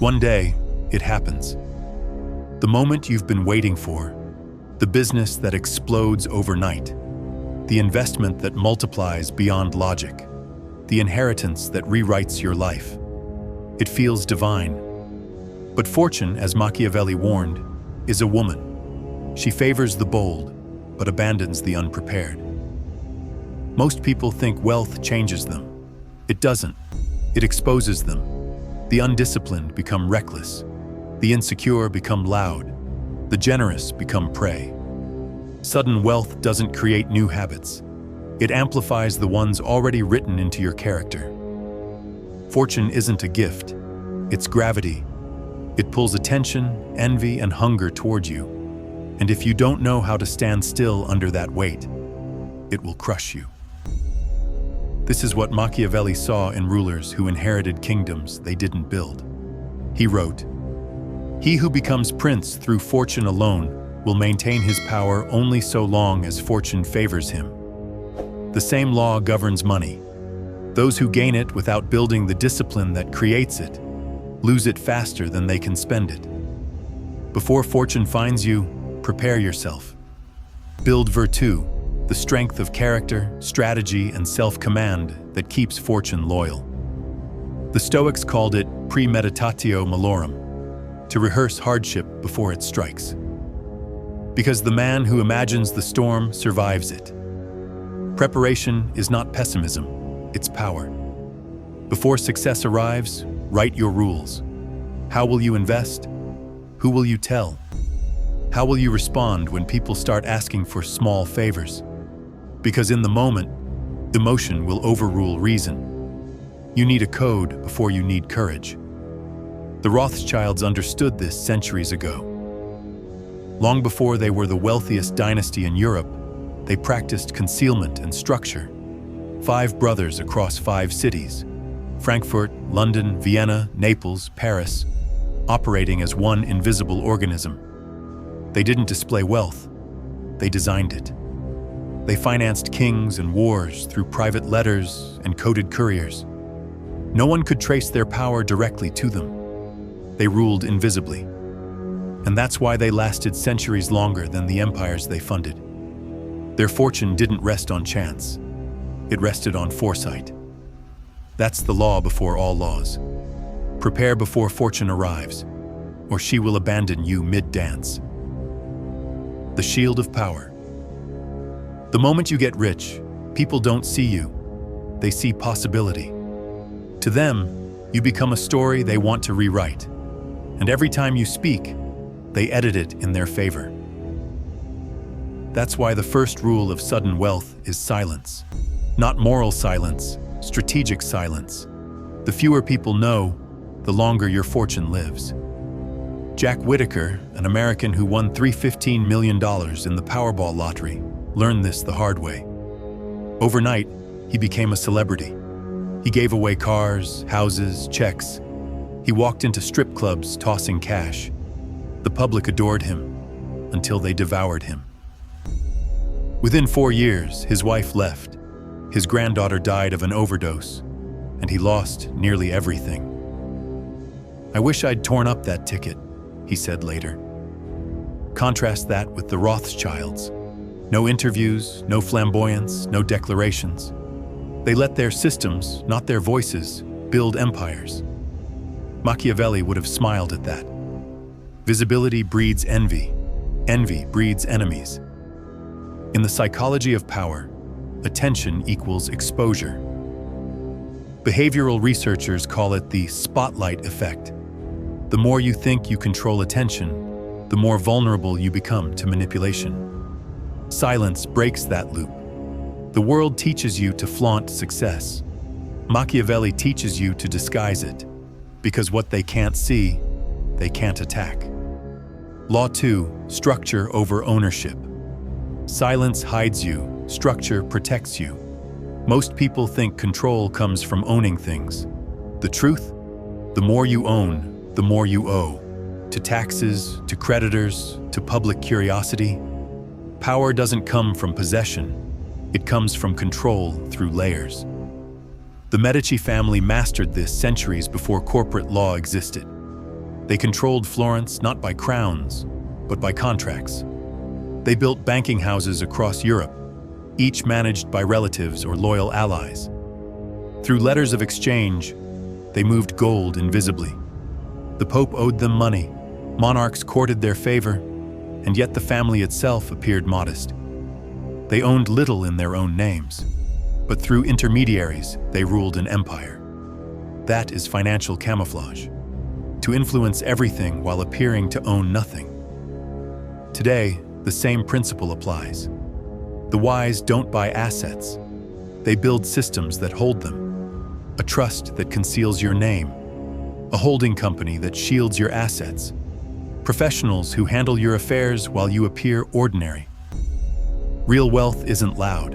One day, it happens. The moment you've been waiting for, the business that explodes overnight, the investment that multiplies beyond logic, the inheritance that rewrites your life. It feels divine. But fortune, as Machiavelli warned, is a woman. She favors the bold, but abandons the unprepared. Most people think wealth changes them. It doesn't. It exposes them. The undisciplined become reckless. The insecure become loud. The generous become prey. Sudden wealth doesn't create new habits. It amplifies the ones already written into your character. Fortune isn't a gift. It's gravity. It pulls attention, envy, and hunger toward you. And if you don't know how to stand still under that weight, it will crush you. This is what Machiavelli saw in rulers who inherited kingdoms they didn't build. He wrote, "He who becomes prince through fortune alone will maintain his power only so long as fortune favors him." The same law governs money. Those who gain it without building the discipline that creates it lose it faster than they can spend it. Before fortune finds you, prepare yourself. Build virtù, the strength of character, strategy, and self-command that keeps fortune loyal. The Stoics called it premeditatio malorum, to rehearse hardship before it strikes. Because the man who imagines the storm survives it. Preparation is not pessimism, it's power. Before success arrives, write your rules. How will you invest? Who will you tell? How will you respond when people start asking for small favors? Because in the moment, emotion will overrule reason. You need a code before you need courage. The Rothschilds understood this centuries ago. Long before they were the wealthiest dynasty in Europe, they practiced concealment and structure. 5 brothers across 5 cities, Frankfurt, London, Vienna, Naples, Paris, operating as one invisible organism. They didn't display wealth, they designed it. They financed kings and wars through private letters and coded couriers. No one could trace their power directly to them. They ruled invisibly. And that's why they lasted centuries longer than the empires they funded. Their fortune didn't rest on chance. It rested on foresight. That's the law before all laws. Prepare before fortune arrives, or she will abandon you mid-dance. The shield of power. The moment you get rich, people don't see you. They see possibility. To them, you become a story they want to rewrite. And every time you speak, they edit it in their favor. That's why the first rule of sudden wealth is silence. Not moral silence, strategic silence. The fewer people know, the longer your fortune lives. Jack Whittaker, an American who won $315 million in the Powerball lottery, learned this the hard way. Overnight, he became a celebrity. He gave away cars, houses, checks. He walked into strip clubs tossing cash. The public adored him until they devoured him. Within 4 years, his wife left. His granddaughter died of an overdose, and he lost nearly everything. "I wish I'd torn up that ticket," he said later. Contrast that with the Rothschilds. No interviews, no flamboyance, no declarations. They let their systems, not their voices, build empires. Machiavelli would have smiled at that. Visibility breeds envy. Envy breeds enemies. In the psychology of power, attention equals exposure. Behavioral researchers call it the spotlight effect. The more you think you control attention, the more vulnerable you become to manipulation. Silence breaks that loop. The world teaches you to flaunt success. Machiavelli teaches you to disguise it, because what they can't see, they can't attack. Law 2, structure over ownership. Silence hides you, structure protects you. Most people think control comes from owning things. The truth? The more you own, the more you owe. To taxes, to creditors, to public curiosity. Power doesn't come from possession. It comes from control through layers. The Medici family mastered this centuries before corporate law existed. They controlled Florence not by crowns, but by contracts. They built banking houses across Europe, each managed by relatives or loyal allies. Through letters of exchange, they moved gold invisibly. The Pope owed them money, monarchs courted their favor, and yet the family itself appeared modest. They owned little in their own names, but through intermediaries, they ruled an empire. That is financial camouflage, to influence everything while appearing to own nothing. Today, the same principle applies. The wise don't buy assets. They build systems that hold them. A trust that conceals your name. A holding company that shields your assets. Professionals who handle your affairs while you appear ordinary. Real wealth isn't loud.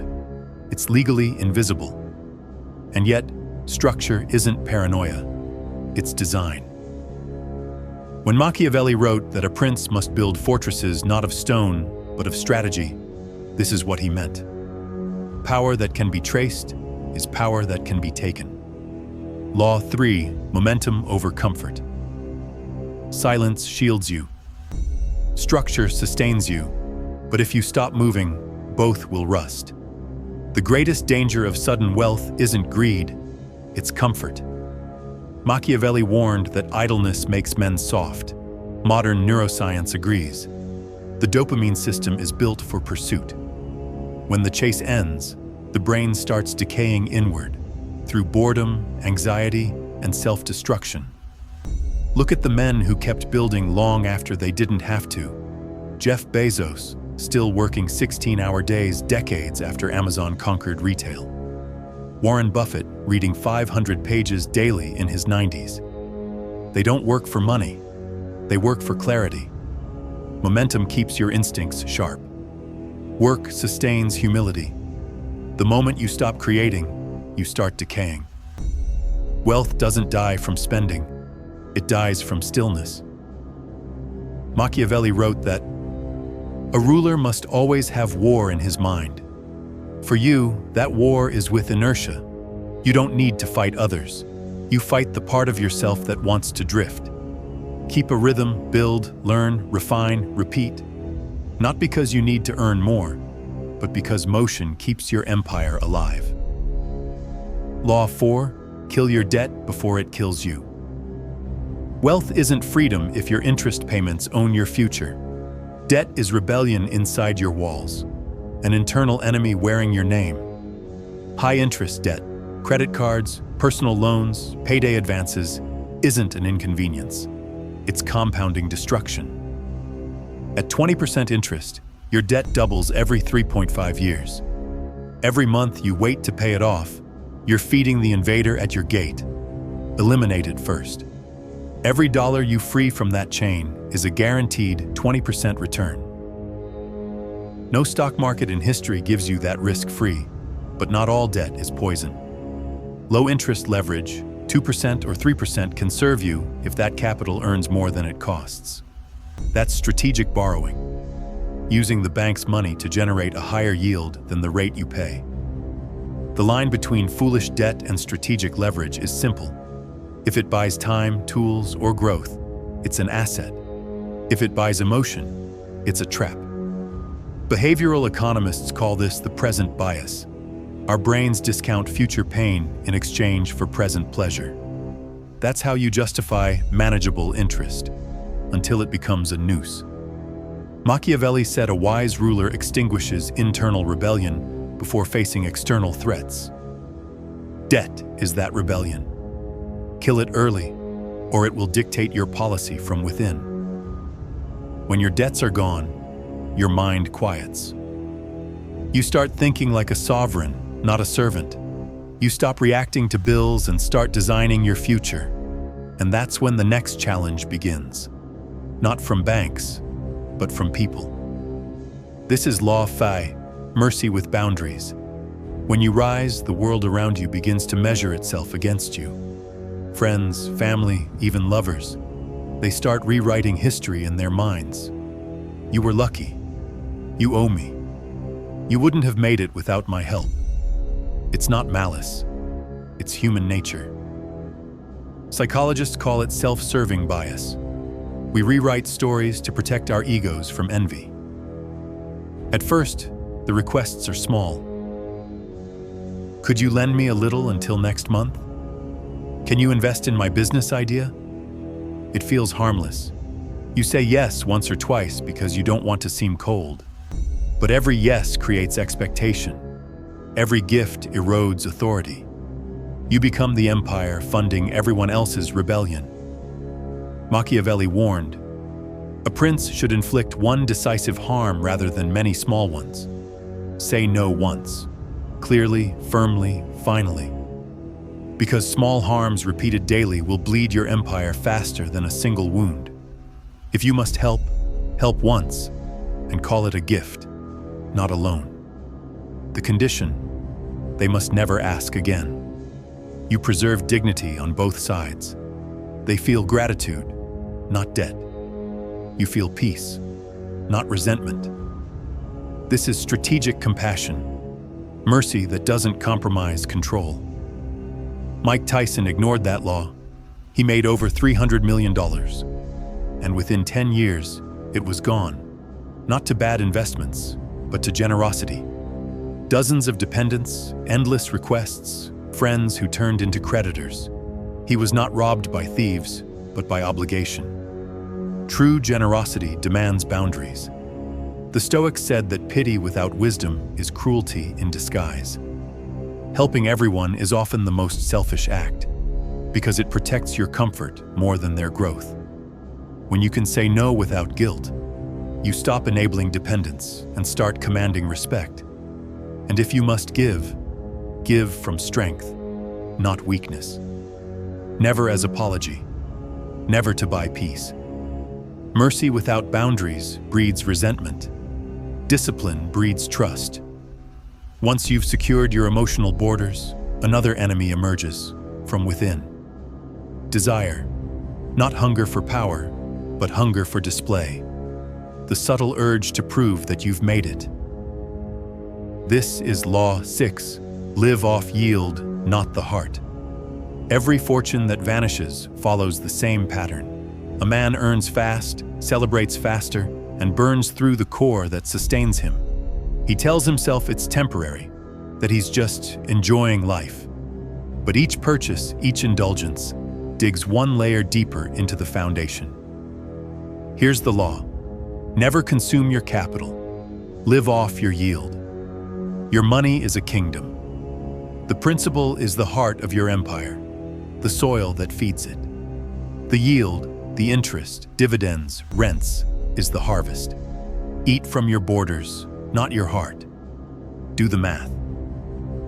It's legally invisible. And yet, structure isn't paranoia. It's design. When Machiavelli wrote that a prince must build fortresses not of stone, but of strategy, this is what he meant. Power that can be traced is power that can be taken. Law 3, momentum over comfort. Silence shields you. Structure sustains you, but if you stop moving, both will rust. The greatest danger of sudden wealth isn't greed, it's comfort. Machiavelli warned that idleness makes men soft. Modern neuroscience agrees. The dopamine system is built for pursuit. When the chase ends, the brain starts decaying inward through boredom, anxiety, and self-destruction. Look at the men who kept building long after they didn't have to. Jeff Bezos, still working 16-hour days decades after Amazon conquered retail. Warren Buffett, reading 500 pages daily in his 90s. They don't work for money. They work for clarity. Momentum keeps your instincts sharp. Work sustains humility. The moment you stop creating, you start decaying. Wealth doesn't die from spending. It dies from stillness. Machiavelli wrote that, "A ruler must always have war in his mind. For you, that war is with inertia. You don't need to fight others. You fight the part of yourself that wants to drift. Keep a rhythm, build, learn, refine, repeat. Not because you need to earn more, but because motion keeps your empire alive." Law 4, kill your debt before it kills you. Wealth isn't freedom if your interest payments own your future. Debt is rebellion inside your walls, an internal enemy wearing your name. High-interest debt, credit cards, personal loans, payday advances, isn't an inconvenience. It's compounding destruction. At 20% interest, your debt doubles every 3.5 years. Every month you wait to pay it off, you're feeding the invader at your gate. Eliminate it first. Every dollar you free from that chain is a guaranteed 20% return. No stock market in history gives you that risk-free, but not all debt is poison. Low-interest leverage, 2% or 3%, can serve you if that capital earns more than it costs. That's strategic borrowing, using the bank's money to generate a higher yield than the rate you pay. The line between foolish debt and strategic leverage is simple. If it buys time, tools, or growth, it's an asset. If it buys emotion, it's a trap. Behavioral economists call this the present bias. Our brains discount future pain in exchange for present pleasure. That's how you justify manageable interest, until it becomes a noose. Machiavelli said a wise ruler extinguishes internal rebellion before facing external threats. Debt is that rebellion. Kill it early, or it will dictate your policy from within. When your debts are gone, your mind quiets. You start thinking like a sovereign, not a servant. You stop reacting to bills and start designing your future. And that's when the next challenge begins. Not from banks, but from people. This is Law 5, mercy with boundaries. When you rise, the world around you begins to measure itself against you. Friends, family, even lovers. They start rewriting history in their minds. You were lucky. You owe me. You wouldn't have made it without my help. It's not malice. It's human nature. Psychologists call it self-serving bias. We rewrite stories to protect our egos from envy. At first, the requests are small. Could you lend me a little until next month? Can you invest in my business idea? It feels harmless. You say yes once or twice because you don't want to seem cold. But every yes creates expectation. Every gift erodes authority. You become the empire funding everyone else's rebellion. Machiavelli warned, a prince should inflict one decisive harm rather than many small ones. Say no once, clearly, firmly, finally. Because small harms repeated daily will bleed your empire faster than a single wound. If you must help, help once, and call it a gift, not a loan. The condition, they must never ask again. You preserve dignity on both sides. They feel gratitude, not debt. You feel peace, not resentment. This is strategic compassion, mercy that doesn't compromise control. Mike Tyson ignored that law. He made over $300 million. And within 10 years, it was gone. Not to bad investments, but to generosity. Dozens of dependents, endless requests, friends who turned into creditors. He was not robbed by thieves, but by obligation. True generosity demands boundaries. The Stoics said that pity without wisdom is cruelty in disguise. Helping everyone is often the most selfish act, because it protects your comfort more than their growth. When you can say no without guilt, you stop enabling dependence and start commanding respect. And if you must give from strength, not weakness. Never as apology, never to buy peace. Mercy without boundaries breeds resentment. Discipline breeds trust. Once you've secured your emotional borders, another enemy emerges from within. Desire, not hunger for power, but hunger for display. The subtle urge to prove that you've made it. This is Law 6. Live off yield, not the heart. Every fortune that vanishes follows the same pattern. A man earns fast, celebrates faster, and burns through the core that sustains him. He tells himself it's temporary, that he's just enjoying life. But each purchase, each indulgence, digs one layer deeper into the foundation. Here's the law. Never consume your capital. Live off your yield. Your money is a kingdom. The principle is the heart of your empire, the soil that feeds it. The yield, the interest, dividends, rents, is the harvest. Eat from your borders, not your heart. Do the math.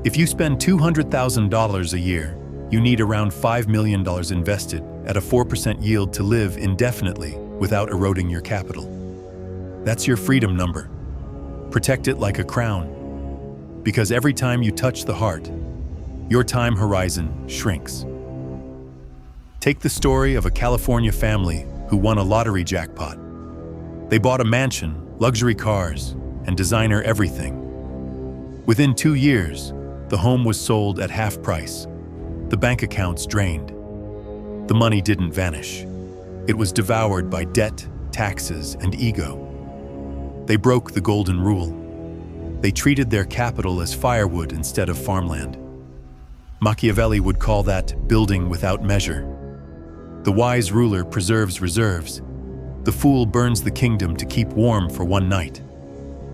If you spend $200,000 a year, you need around $5 million invested at a 4% yield to live indefinitely without eroding your capital. That's your freedom number. Protect it like a crown. Because every time you touch the heart, your time horizon shrinks. Take the story of a California family who won a lottery jackpot. They bought a mansion, luxury cars, and designer everything. Within 2 years, the home was sold at half price. The bank accounts drained. The money didn't vanish. It was devoured by debt, taxes, and ego. They broke the golden rule. They treated their capital as firewood instead of farmland. Machiavelli would call that building without measure. The wise ruler preserves reserves. The fool burns the kingdom to keep warm for one night.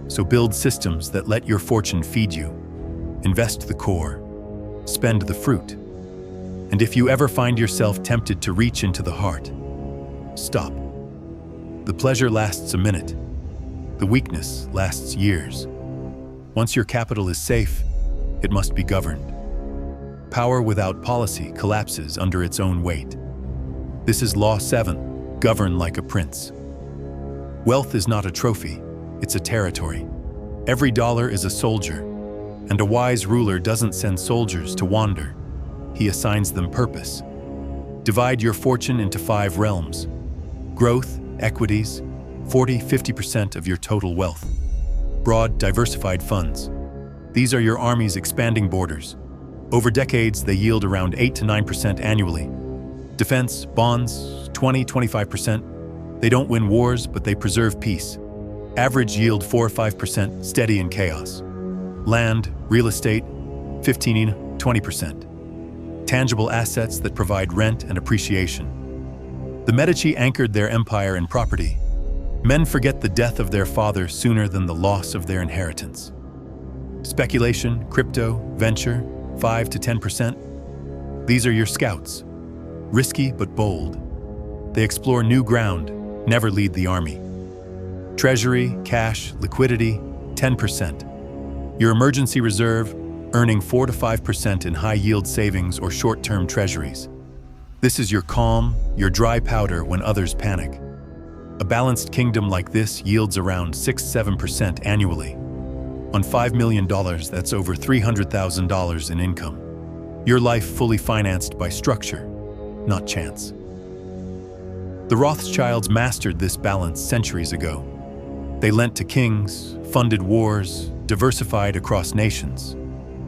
So build systems that let your fortune feed you. Invest the core. Spend the fruit. And if you ever find yourself tempted to reach into the heart, stop. The pleasure lasts a minute. The weakness lasts years. Once your capital is safe, it must be governed. Power without policy collapses under its own weight. This is Law 7, govern like a prince. Wealth is not a trophy, it's a territory. Every dollar is a soldier, and a wise ruler doesn't send soldiers to wander. He assigns them purpose. Divide your fortune into 5 realms. Growth, equities, 40–50% of your total wealth. Broad, diversified funds. These are your army's expanding borders. Over decades, they yield around 8–9% annually. Defense, bonds, 20–25%. They don't win wars, but they preserve peace. Average yield 4 or 5%, steady in chaos. Land, real estate, 15–20%. Tangible assets that provide rent and appreciation. The Medici anchored their empire in property. Men forget the death of their father sooner than the loss of their inheritance. Speculation, crypto, venture, 5–10%. These are your scouts. Risky but bold. They explore new ground, never lead the army. Treasury, cash, liquidity, 10%. Your emergency reserve, earning 4 to 5% in high-yield savings or short-term treasuries. This is your calm, your dry powder when others panic. A balanced kingdom like this yields around 6–7% annually. On $5 million, that's over $300,000 in income. Your life fully financed by structure, not chance. The Rothschilds mastered this balance centuries ago. They lent to kings, funded wars, diversified across nations.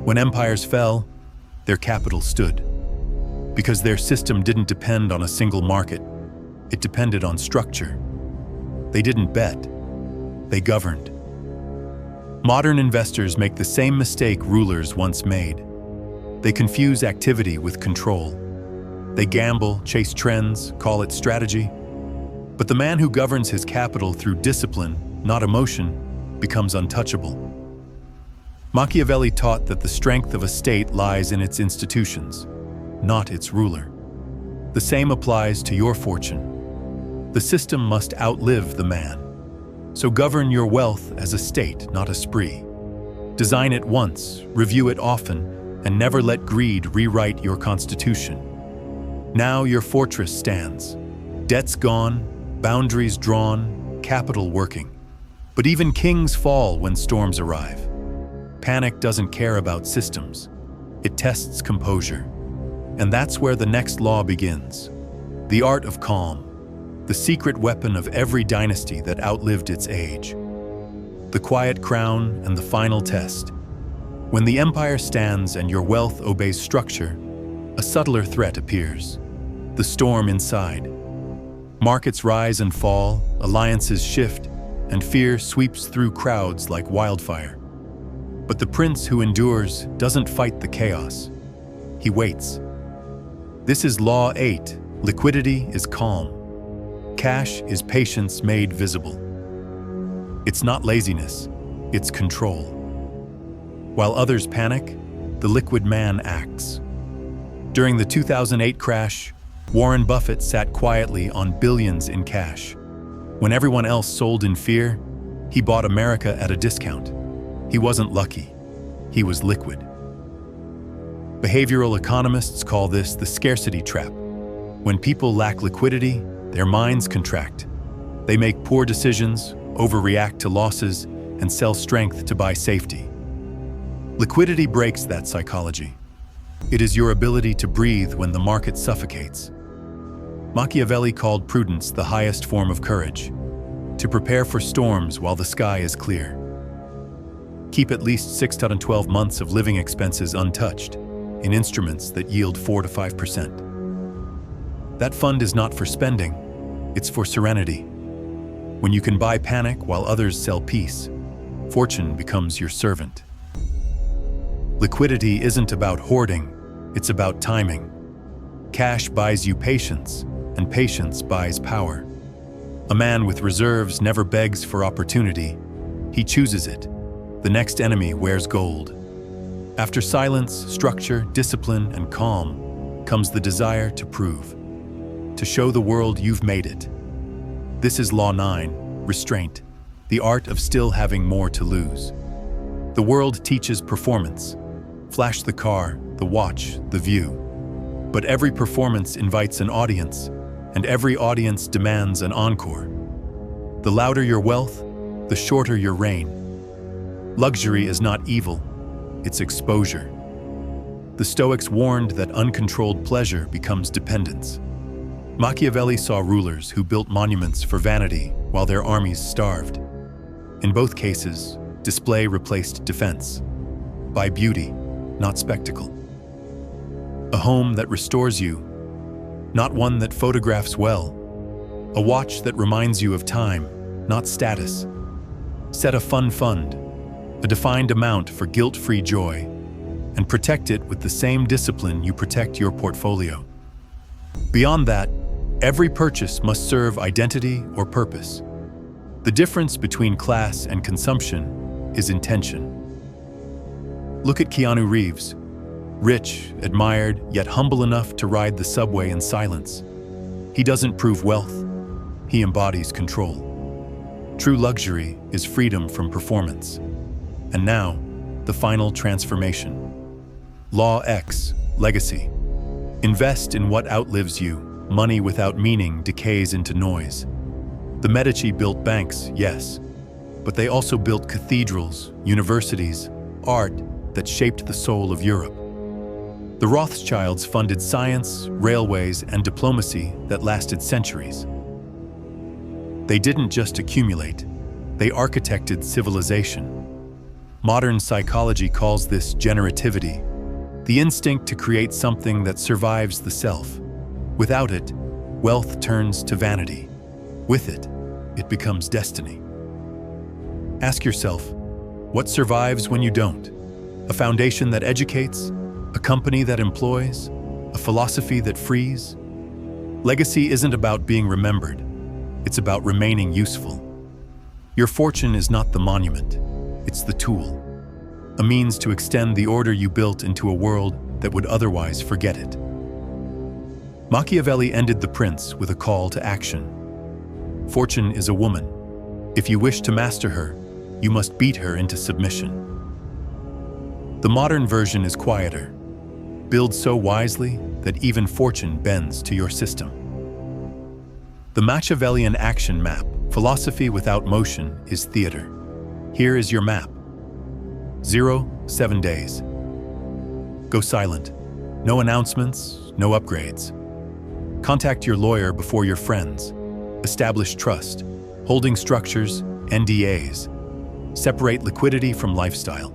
When empires fell, their capital stood. Because their system didn't depend on a single market, it depended on structure. They didn't bet, they governed. Modern investors make the same mistake rulers once made. They confuse activity with control. They gamble, chase trends, call it strategy. But the man who governs his capital through discipline, not emotion, becomes untouchable. Machiavelli taught that the strength of a state lies in its institutions, not its ruler. The same applies to your fortune. The system must outlive the man. So govern your wealth as a state, not a spree. Design it once, review it often, and never let greed rewrite your constitution. Now your fortress stands. Debts gone, boundaries drawn, capital working. But even kings fall when storms arrive. Panic doesn't care about systems. It tests composure. And that's where the next law begins. The art of calm, the secret weapon of every dynasty that outlived its age. The quiet crown and the final test. When the empire stands and your wealth obeys structure, a subtler threat appears. The storm inside. Markets rise and fall, alliances shift, and fear sweeps through crowds like wildfire. But the prince who endures doesn't fight the chaos. He waits. This is Law 8. Liquidity is calm. Cash is patience made visible. It's not laziness, it's control. While others panic, the liquid man acts. During the 2008 crash, Warren Buffett sat quietly on billions in cash. When everyone else sold in fear, he bought America at a discount. He wasn't lucky, he was liquid. Behavioral economists call this the scarcity trap. When people lack liquidity, their minds contract. They make poor decisions, overreact to losses, and sell strength to buy safety. Liquidity breaks that psychology. It is your ability to breathe when the market suffocates. Machiavelli called prudence the highest form of courage, to prepare for storms while the sky is clear. Keep at least 6 to 12 months of living expenses untouched, in instruments that yield 4 to 5%. That fund is not for spending, it's for serenity. When you can buy panic while others sell peace, fortune becomes your servant. Liquidity isn't about hoarding, it's about timing. Cash buys you patience, and patience buys power. A man with reserves never begs for opportunity, he chooses it. The next enemy wears gold. After silence, structure, discipline, and calm, comes the desire to prove. To show the world you've made it. This is Law 9, restraint, the art of still having more to lose. The world teaches performance. Flash the car, the watch, the view. But every performance invites an audience, and every audience demands an encore. The louder your wealth, the shorter your reign. Luxury is not evil, it's exposure. The Stoics warned that uncontrolled pleasure becomes dependence. Machiavelli saw rulers who built monuments for vanity while their armies starved. In both cases, display replaced defense. By beauty, not spectacle. A home that restores you, not one that photographs well. A watch that reminds you of time, not status. Set a fun fund, a defined amount for guilt-free joy, and protect it with the same discipline you protect your portfolio. Beyond that, every purchase must serve identity or purpose. The difference between class and consumption is intention. Look at Keanu Reeves, rich, admired, yet humble enough to ride the subway in silence. He doesn't prove wealth, he embodies control. True luxury is freedom from performance. And now, the final transformation. Law X, legacy. Invest in what outlives you. Money without meaning decays into noise. The Medici built banks, yes, but they also built cathedrals, universities, art that shaped the soul of Europe. The Rothschilds funded science, railways, and diplomacy that lasted centuries. They didn't just accumulate, they architected civilization. Modern psychology calls this generativity, the instinct to create something that survives the self. Without it, wealth turns to vanity. With it, it becomes destiny. Ask yourself, what survives when you don't? A foundation that educates? A company that employs? A philosophy that frees? Legacy isn't about being remembered. It's about remaining useful. Your fortune is not the monument. It's the tool. A means to extend the order you built into a world that would otherwise forget it. Machiavelli ended The Prince with a call to action. Fortune is a woman. If you wish to master her, you must beat her into submission. The modern version is quieter. Build so wisely that even fortune bends to your system. The Machiavellian action map, philosophy without motion, is theater. Here is your map. 0, 7 days. Go silent. No announcements, no upgrades. Contact your lawyer before your friends. Establish trust. Holding structures, NDAs. Separate liquidity from lifestyle.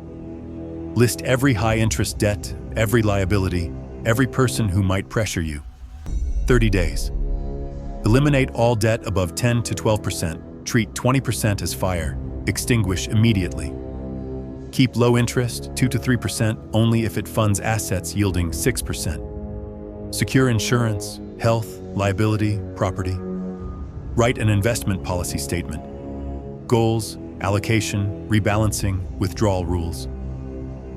List every high-interest debt, every liability, every person who might pressure you. 30 days. Eliminate all debt above 10 to 12%. Treat 20% as fire. Extinguish immediately. Keep low interest, 2 to 3%, only if it funds assets yielding 6%. Secure insurance, health, liability, property. Write an investment policy statement. Goals, allocation, rebalancing, withdrawal rules.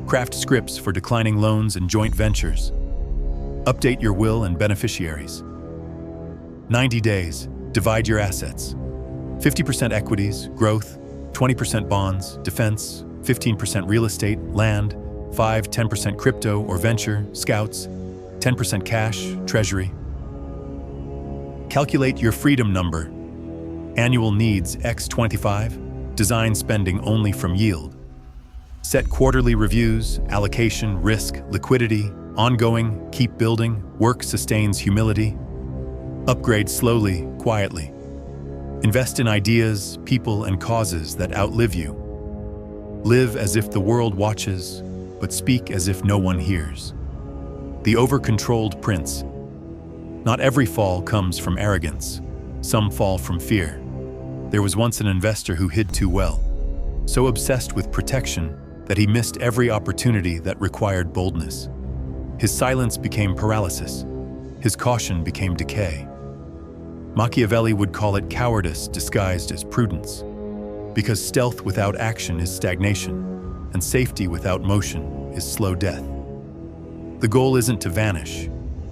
Craft scripts for declining loans and joint ventures. Update your will and beneficiaries. 90 days, divide your assets. 50% equities, growth, 20% bonds, defense, 15% real estate, land, 5-10% crypto or venture, scouts, 10% cash, treasury. Calculate your freedom number. Annual needs X25, design spending only from yield. Set quarterly reviews, allocation, risk, liquidity, ongoing, keep building, work sustains humility. Upgrade slowly, quietly. Invest in ideas, people, and causes that outlive you. Live as if the world watches, but speak as if no one hears. The over-controlled prince. Not every fall comes from arrogance. Some fall from fear. There was once an investor who hid too well, so obsessed with protection that he missed every opportunity that required boldness. His silence became paralysis. His caution became decay. Machiavelli would call it cowardice disguised as prudence, because stealth without action is stagnation, and safety without motion is slow death. The goal isn't to vanish,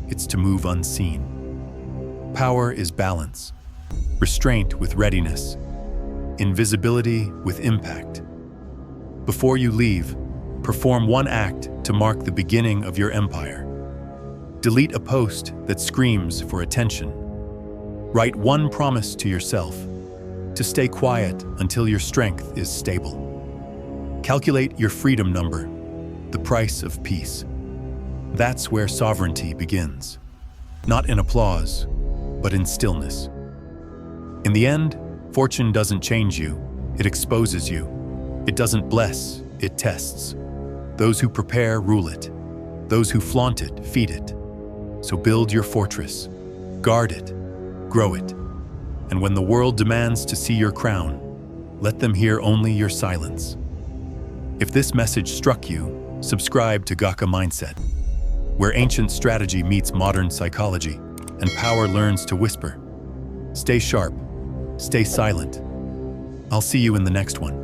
it's to move unseen. Power is balance, restraint with readiness, invisibility with impact. Before you leave, perform one act to mark the beginning of your empire. Delete a post that screams for attention. Write one promise to yourself, to stay quiet until your strength is stable. Calculate your freedom number, the price of peace. That's where sovereignty begins. Not in applause, but in stillness. In the end, fortune doesn't change you, it exposes you. It doesn't bless, it tests. Those who prepare rule it. Those who flaunt it feed it. So build your fortress, guard it, grow it, And when the world demands to see your crown, let them hear only your silence. If this message struck you, subscribe to Gaka Mindset, where ancient strategy meets modern psychology and power learns to whisper. Stay sharp, stay silent. I'll see you in the next one.